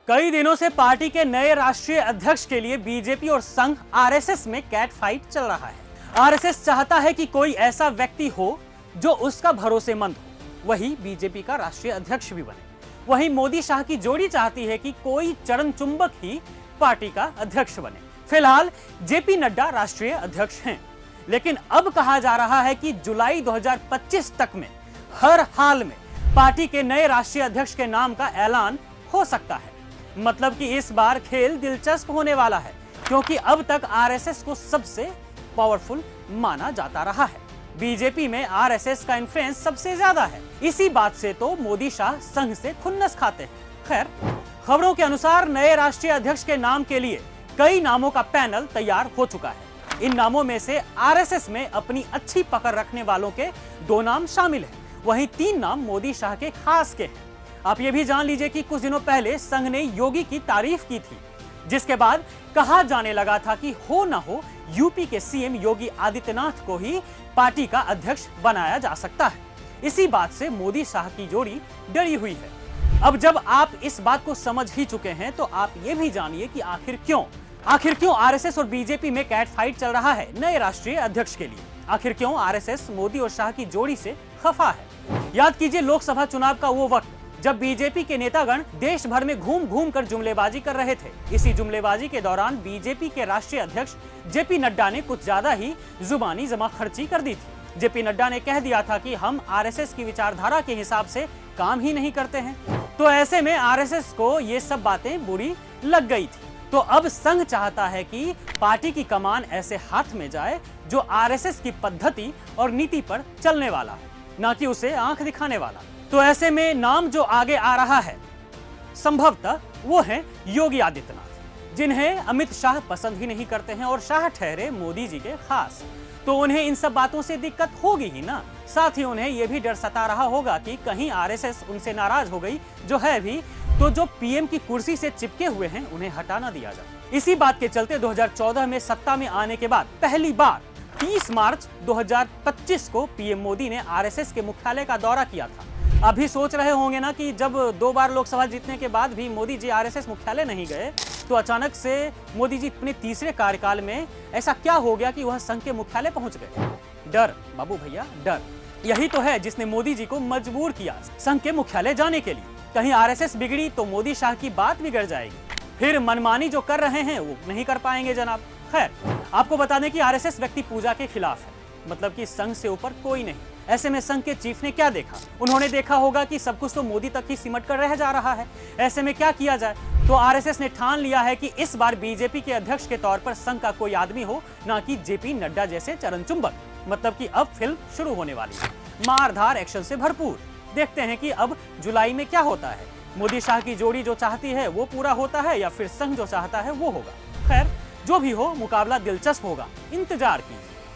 कई दिनों से पार्टी के नए राष्ट्रीय अध्यक्ष के लिए बीजेपी और संघ आरएसएस में कैट फाइट चल रहा है। आरएसएस चाहता है कि कोई ऐसा व्यक्ति हो जो उसका भरोसेमंद हो, वही बीजेपी का राष्ट्रीय अध्यक्ष भी बने। वहीं मोदी शाह की जोड़ी चाहती है कि कोई चरण चुंबक ही पार्टी का अध्यक्ष बने। फिलहाल जेपी नड्डा राष्ट्रीय अध्यक्ष हैं, लेकिन अब कहा जा रहा है कि जुलाई 2025 तक में हर हाल में पार्टी के नए राष्ट्रीय अध्यक्ष के नाम का ऐलान हो सकता है। मतलब कि इस बार खेल दिलचस्प होने वाला है, क्योंकि अब तक आरएसएस को सबसे पावरफुल माना जाता रहा है। बीजेपी में आरएसएस का इन्फ्लुएंस सबसे ज्यादा है। इसी बात से तो मोदी शाह संघ से खुन्नस खाते हैं। खैर, खबरों के अनुसार नए राष्ट्रीय अध्यक्ष के नाम के लिए कई नामों का पैनल तैयार हो चुका है। इन नामों में से आरएसएस में अपनी अच्छी पकड़ रखने वालों के 2 नाम शामिल हैं। वहीं 3 नाम मोदी शाह के खास के हैं। आप ये भी जान लीजिए कि कुछ दिनों पहले संघ ने योगी की तारीफ की थी, जिसके बाद कहा जाने लगा था कि हो न हो यूपी के सीएम योगी आदित्यनाथ को ही पार्टी का अध्यक्ष बनाया जा सकता है। इसी बात से मोदी शाह की जोड़ी डरी हुई है। अब जब आप इस बात को समझ ही चुके हैं, तो आप ये भी जानिए कि आखिर क्यों आरएसएस और बीजेपी में कैट फाइट चल रहा है नए राष्ट्रीय अध्यक्ष के लिए। आखिर क्यों आरएसएस मोदी और शाह की जोड़ी से खफा है। याद कीजिए लोकसभा चुनाव का वो वक्त जब बीजेपी के नेतागण देश भर में घूम घूम कर जुमलेबाजी कर रहे थे। इसी जुमलेबाजी के दौरान बीजेपी के राष्ट्रीय अध्यक्ष जेपी नड्डा ने कुछ ज्यादा ही जुबानी जमाखर्ची कर दी थी। जेपी नड्डा ने कह दिया था कि हम आरएसएस की विचारधारा के हिसाब से काम ही नहीं करते हैं। तो ऐसे में आरएसएस को ये सब बातें बुरी लग गई थी। तो अब संघ चाहता है कि पार्टी की कमान ऐसे हाथ में जाए जो आरएसएस की पद्धति और नीति पर चलने वाला है, ना कि उसे आंख दिखाने वाला। तो ऐसे में नाम जो आगे आ रहा है संभवतः वो है योगी आदित्यनाथ, जिन्हें अमित शाह पसंद ही नहीं करते हैं और शाह ठहरे मोदी जी के खास। तो उन्हें इन सब बातों से दिक्कत होगी ही ना। साथ ही उन्हें यह भी डर सता रहा होगा कि कहीं आरएसएस उनसे नाराज हो गई, जो है भी, तो जो पीएम की कुर्सी से चिपके हुए हैं उन्हें हटा ना दिया जाए। इसी बात के चलते 2014 में सत्ता में आने के बाद पहली बार 30 मार्च 2025 को पीएम मोदी ने आरएसएस के मुख्यालय का दौरा किया था। अभी सोच रहे होंगे ना कि जब 2 बार लोकसभा जीतने के बाद भी मोदी जी आरएसएस मुख्यालय नहीं गए, तो अचानक से मोदी जी अपने तीसरे कार्यकाल में ऐसा क्या हो गया कि वह संघ के मुख्यालय पहुंच गए। डर बाबू भैया, डर यही तो है जिसने मोदी जी को मजबूर किया संघ के मुख्यालय जाने के लिए। कहीं आरएसएस बिगड़ी तो मोदी शाह की बात बिगड़ जाएगी, फिर मनमानी जो कर रहे हैं वो नहीं कर पाएंगे जनाब। खैर, आपको बता दें कि आरएसएस व्यक्ति पूजा के खिलाफ है, मतलब कि संघ से ऊपर कोई नहीं। ऐसे में संघ के चीफ ने क्या देखा? उन्होंने देखा होगा कि सब कुछ तो मोदी तक ही सिमट कर रह जा रहा है। ऐसे में क्या किया जाए? तो आरएसएस ने ठान लिया है कि इस बार बीजेपी के अध्यक्ष के तौर पर संघ का कोई आदमी हो, ना कि जेपी नड्डा जैसे चरण चुंबक। मतलब कि अब फिल्म शुरू होने वाली है, मारधार एक्शन से भरपूर। देखते हैं कि अब जुलाई में क्या होता है। मोदी शाह की जोड़ी जो चाहती है वो पूरा होता है, या फिर संघ जो चाहता है वो होगा। खैर, जो भी हो, मुकाबला दिलचस्प होगा, इंतजार कीजिए।